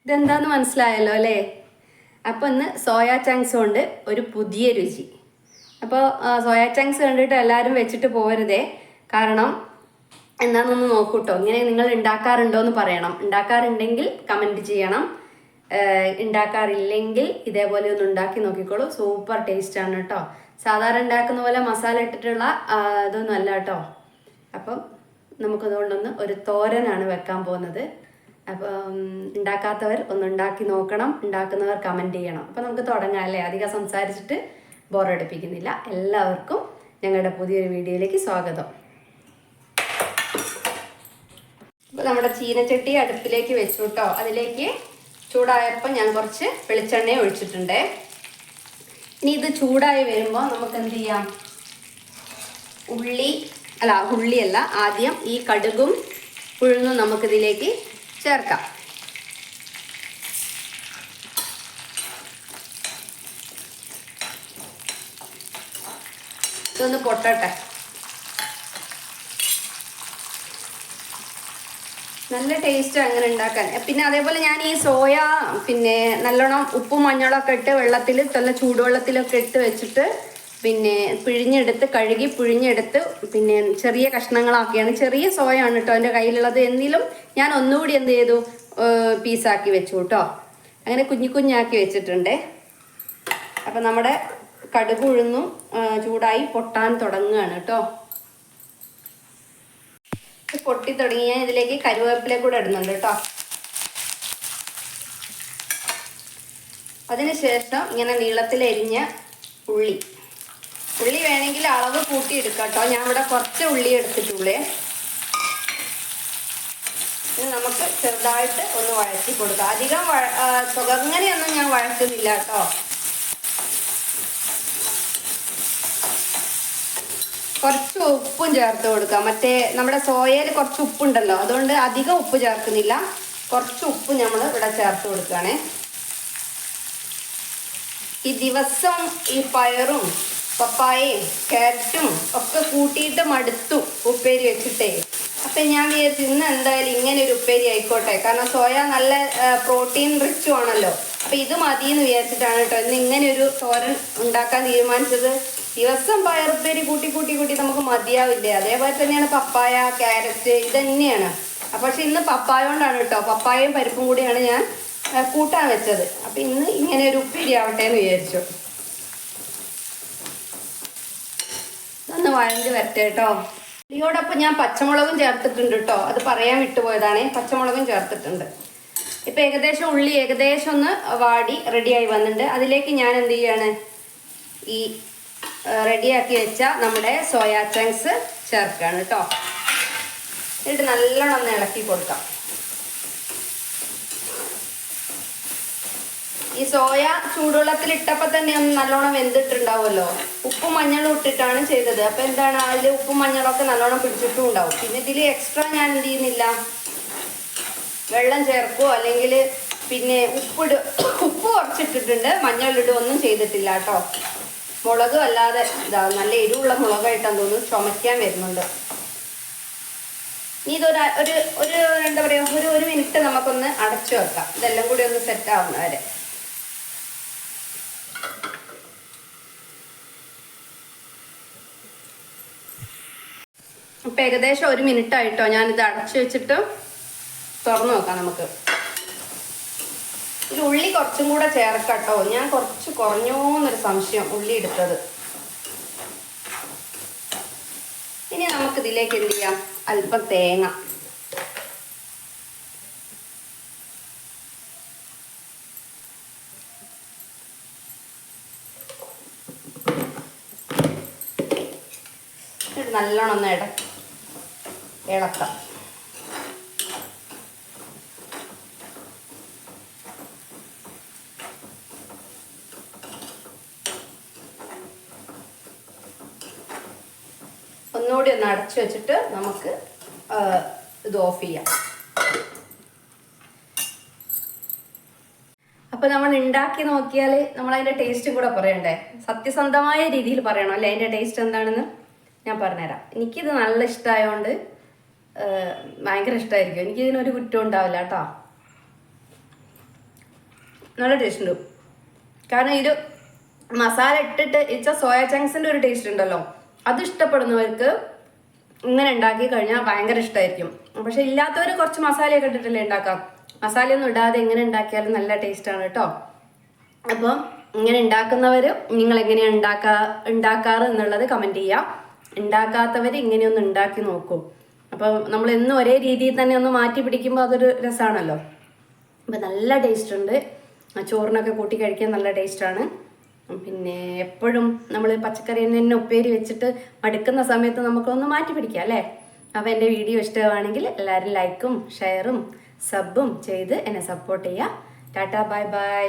ഇതെന്താന്ന് മനസ്സിലായല്ലോ അല്ലേ? അപ്പോൾ ഇന്ന് സോയാ ചങ്ക്സ് കൊണ്ട് ഒരു പുതിയ രുചി. അപ്പോൾ സോയാ ചങ്ക്സ് കണ്ടിട്ട് എല്ലാവരും വെച്ചിട്ട് പോരുതേ. കാരണം എന്താണെന്നൊന്ന് നോക്കൂട്ടോ. ഇങ്ങനെ നിങ്ങൾ ഉണ്ടാക്കാറുണ്ടോ എന്ന് പറയണം. ഉണ്ടാക്കാറുണ്ടെങ്കിൽ കമൻറ്റ് ചെയ്യണം. ഉണ്ടാക്കാറില്ലെങ്കിൽ ഇതേപോലെ ഒന്ന് ഉണ്ടാക്കി നോക്കിക്കോളൂ. സൂപ്പർ ടേസ്റ്റാണ് കേട്ടോ. സാധാരണ ഉണ്ടാക്കുന്ന പോലെ മസാല ഇട്ടിട്ടുള്ള ഇതൊന്നും അല്ല കേട്ടോ. അപ്പം നമുക്കതുകൊണ്ടൊന്ന് ഒരു തോരനാണ് വെക്കാൻ പോകുന്നത്. അപ്പം ഉണ്ടാക്കാത്തവർ ഒന്ന് ഉണ്ടാക്കി നോക്കണം. ഉണ്ടാക്കുന്നവർ കമൻറ്റ് ചെയ്യണം. അപ്പം നമുക്ക് തുടങ്ങാം അല്ലേ? അധികം സംസാരിച്ചിട്ട് ബോറടിപ്പിക്കുന്നില്ല. എല്ലാവർക്കും ഞങ്ങളുടെ പുതിയൊരു വീഡിയോയിലേക്ക് സ്വാഗതം. അപ്പോൾ നമ്മുടെ ചീനച്ചട്ടി അടുപ്പിലേക്ക് വെച്ചു കേട്ടോ. അതിലേക്ക് ചൂടായപ്പോൾ ഞാൻ കുറച്ച് വെളിച്ചെണ്ണ ഒഴിച്ചിട്ടുണ്ട്. ഇനി ഇത് ചൂടായി വരുമ്പോൾ നമുക്ക് എന്ത് ചെയ്യാം? ഉള്ളിയല്ല, ആദ്യം ഈ കടുകും ഉഴുന്നും നമുക്കിതിലേക്ക് ചേർക്കാം. ഇതൊന്ന് പൊട്ടട്ടെ. നല്ല ടേസ്റ്റ് അങ്ങനെ ഉണ്ടാക്കാൻ. പിന്നെ അതേപോലെ ഞാൻ ഈ സോയ നല്ലോണം ഉപ്പും മഞ്ഞളൊക്കെ ഇട്ട് വെള്ളത്തിൽ നല്ല ചൂടുവെള്ളത്തിലൊക്കെ ഇട്ട് വെച്ചിട്ട് കഴുകി പിഴിഞ്ഞെടുത്ത് ചെറിയ കഷ്ണങ്ങളാക്കിയാണ്. ചെറിയ സോയാണ് കേട്ടോ എൻ്റെ കയ്യിലുള്ളത്. എന്നിലും ഞാൻ ഒന്നുകൂടി എന്ത് ചെയ്തു, പീസാക്കി വെച്ചു കേട്ടോ. അങ്ങനെ കുഞ്ഞാക്കി വെച്ചിട്ടുണ്ട്. അപ്പം നമ്മുടെ കടുക് ഉഴുന്നും ചൂടായി പൊട്ടാൻ തുടങ്ങുകയാണ് കേട്ടോ. പൊട്ടി തുടങ്ങി. ഞാൻ ഇതിലേക്ക് കരുവേപ്പില കൂടെ ഇടുന്നുണ്ട് കേട്ടോ. അതിനുശേഷം ഇങ്ങനെ നീളത്തിലരിഞ്ഞ ഉള്ളി വേണമെങ്കിൽ അളവ് കൂട്ടി എടുക്കാം കേട്ടോ. ഞാൻ ഇവിടെ കുറച്ച് ഉള്ളി എടുത്തിട്ടുള്ളേ. ഇത് നമുക്ക് ചെറുതായിട്ട് ഒന്ന് വഴറ്റി കൊടുക്കാം. അധികം അങ്ങനെയൊന്നും ഞാൻ വഴറ്റുന്നില്ല കേട്ടോ. കുറച്ച് ഉപ്പും ചേർത്ത് കൊടുക്കാം. നമ്മുടെ സോയയിൽ കുറച്ച് ഉപ്പുണ്ടല്ലോ, അതുകൊണ്ട് അധികം ഉപ്പ് ചേർക്കുന്നില്ല. കുറച്ച് ഉപ്പ് നമ്മൾ ഇവിടെ ചേർത്ത് കൊടുക്കുകയാണേ. ഈ ദിവസം ഈ പയറും പപ്പായയും ക്യാരറ്റും ഒക്കെ കൂട്ടിയിട്ട് മടുത്തു ഉപ്പേരി വെച്ചിട്ടേ. അപ്പം ഞാൻ വിചാരിച്ചു ഇന്ന് എന്തായാലും ഇങ്ങനെ ഒരു ഉപ്പേരി ആയിക്കോട്ടെ. കാരണം സോയ നല്ല പ്രോട്ടീൻ റിച്ചും ആണല്ലോ. അപ്പം ഇത് മതിയെന്ന് വിചാരിച്ചിട്ടാണ് കേട്ടോ ഇന്ന് ഇങ്ങനെ ഒരു തോരൻ ഉണ്ടാക്കാൻ തീരുമാനിച്ചത്. ദിവസം പയറുപ്പേരി കൂട്ടി നമുക്ക് മതിയാവില്ലേ? അതേപോലെ തന്നെയാണ് പപ്പായ, ക്യാരറ്റ്, ഇത് തന്നെയാണ്. പക്ഷെ ഇന്ന് പപ്പായ കൊണ്ടാണ് കേട്ടോ. പപ്പായയും പരിപ്പും കൂടിയാണ് ഞാൻ കൂട്ടാൻ വെച്ചത്. അപ്പം ഇന്ന് ഇങ്ങനെ ഒരു ഉപ്പേരി ആവട്ടെ എന്ന് വിചാരിച്ചു. ഒന്ന് വഴഞ്ഞ് വരട്ടെ കേട്ടോ. ഇതിനോടൊപ്പം ഞാൻ പച്ചമുളകും ചേർത്തിട്ടുണ്ട് കേട്ടോ. അത് പറയാൻ വിട്ടുപോയതാണ്. പച്ചമുളകും ചേർത്തിട്ടുണ്ട്. ഇപ്പം ഏകദേശം ഉള്ളി ഒന്ന് വാടി റെഡിയായി വന്നിട്ടുണ്ട്. അതിലേക്ക് ഞാൻ എന്ത് ചെയ്യാണ്, ഈ റെഡിയാക്കി വെച്ച നമ്മുടെ സോയാ ചങ്ക്സ് ചേർക്കുകയാണ് കേട്ടോ. എന്നിട്ട് നല്ലോണം ഒന്ന് ഇളക്കി കൊടുക്കാം. ഈ സോയ ചൂടുവെള്ളത്തിലിട്ടപ്പോൾ തന്നെ ഒന്ന് നല്ലോണം വെന്തിട്ടുണ്ടാവുമല്ലോ. ഉപ്പും മഞ്ഞളും ഇട്ടിട്ടാണ് ചെയ്തത്. അപ്പം എന്താണ്, അതിൽ ഉപ്പും മഞ്ഞളൊക്കെ നല്ലോണം പിടിച്ചിട്ടും ഉണ്ടാവും. പിന്നെ ഇതിൽ എക്സ്ട്രാ ഞാൻ എന്ത് ചെയ്യുന്നില്ല, വെള്ളം ചേർക്കുകയോ അല്ലെങ്കിൽ ഉപ്പ് കുറച്ചിട്ടിട്ടുണ്ട്, മഞ്ഞളിടുകയോ ഒന്നും ചെയ്തിട്ടില്ല കേട്ടോ. മുളക് അല്ലാതെ നല്ല എരിവുള്ള മുളകായിട്ടാന്ന് തോന്നുന്നു, ചുമയ്ക്കാൻ വരുന്നുണ്ട്. ഇനി ഇതൊരു എന്താ പറയുക, ഒരു മിനിറ്റ് നമുക്കൊന്ന് അടച്ചു വെക്കാം. ഇതെല്ലാം കൂടി ഒന്ന് സെറ്റ് ആവുന്ന വരെ. ഇപ്പം ഏകദേശം ഒരു മിനിറ്റ് ആയിട്ടോ. ഞാനിത് അടച്ചു വെച്ചിട്ട് തുറന്നു നോക്കാം നമുക്ക്. ഇതിൽ ഉള്ളി കുറച്ചും കൂടെ ചേർക്കട്ടോ. ഞാൻ കുറച്ച് കുറഞ്ഞോന്നൊരു സംശയം ഉള്ളി എടുത്തത്. ഇനി നമുക്കിതിലേക്ക് എന്ത് ചെയ്യാം, അല്പം തേങ്ങ. നല്ലോണം ഒന്ന് ഇളക്കാം. ഒന്നുകൂടി ഒന്ന് അടച്ചു വെച്ചിട്ട് നമുക്ക് ഇത് ഓഫ് ചെയ്യാം. അപ്പോൾ നമ്മൾ ഉണ്ടാക്കി നോക്കിയാൽ നമ്മൾ അതിൻ്റെ ടേസ്റ്റും കൂടെ പറയണ്ടേ? സത്യസന്ധമായ രീതിയിൽ പറയണം അല്ലേ അതിൻ്റെ ടേസ്റ്റ് എന്താണെന്ന്. ഞാൻ പറഞ്ഞുതരാം. എനിക്കിത് നല്ല ഇഷ്ടമായതുകൊണ്ട് ഭയങ്കര ഇഷ്ടമായിരിക്കും. എനിക്കിതിനൊരു കുറ്റം ഉണ്ടാവില്ല കേട്ടോ. നല്ല ടേസ്റ്റ് ഉണ്ട്. കാരണം ഇത് മസാല ഇട്ടിട്ട് സോയ ചങ്ക്സിന്റെ ഒരു ടേസ്റ്റ് ഉണ്ടല്ലോ, അത് ഇഷ്ടപ്പെടുന്നവർക്ക് ഇങ്ങനെ ഉണ്ടാക്കി കഴിഞ്ഞാൽ ഭയങ്കര ഇഷ്ടമായിരിക്കും. പക്ഷെ ഇല്ലാത്തവർ കുറച്ച് മസാലയൊക്കെ ഇട്ടിട്ടല്ലേ ഉണ്ടാക്കാം. മസാലയൊന്നും ഇടാതെ എങ്ങനെ ഉണ്ടാക്കിയാലും നല്ല ടേസ്റ്റാണ് കേട്ടോ. അപ്പം ഇങ്ങനെ ഉണ്ടാക്കുന്നവർ നിങ്ങൾ എങ്ങനെയാണ് ഉണ്ടാക്കാറ് എന്നുള്ളത് കമൻറ്റ് ചെയ്യാം. ഉണ്ടാക്കാത്തവർ ഇങ്ങനെയൊന്ന് ഉണ്ടാക്കി നോക്കൂ. അപ്പം നമ്മൾ എന്നും ഒരേ രീതിയിൽ തന്നെ ഒന്ന് മാറ്റി പിടിക്കുമ്പോൾ അതൊരു രസമാണല്ലോ. അപ്പം നല്ല ടേസ്റ്റ് ഉണ്ട്. ചോറിനൊക്കെ കൂട്ടി കഴിക്കാൻ നല്ല ടേസ്റ്റാണ്. പിന്നെ എപ്പോഴും നമ്മൾ പച്ചക്കറി തന്നെ ഉപ്പേരി വെച്ചിട്ട് മടുക്കുന്ന സമയത്ത് നമുക്കൊന്ന് മാറ്റി പിടിക്കാം അല്ലേ. അപ്പോൾ എൻ്റെ വീഡിയോ ഇഷ്ടമാണെങ്കിൽ എല്ലാവരും ലൈക്കും ഷെയറും സബും ചെയ്ത് എന്നെ സപ്പോർട്ട് ചെയ്യുക. Tata bye bye.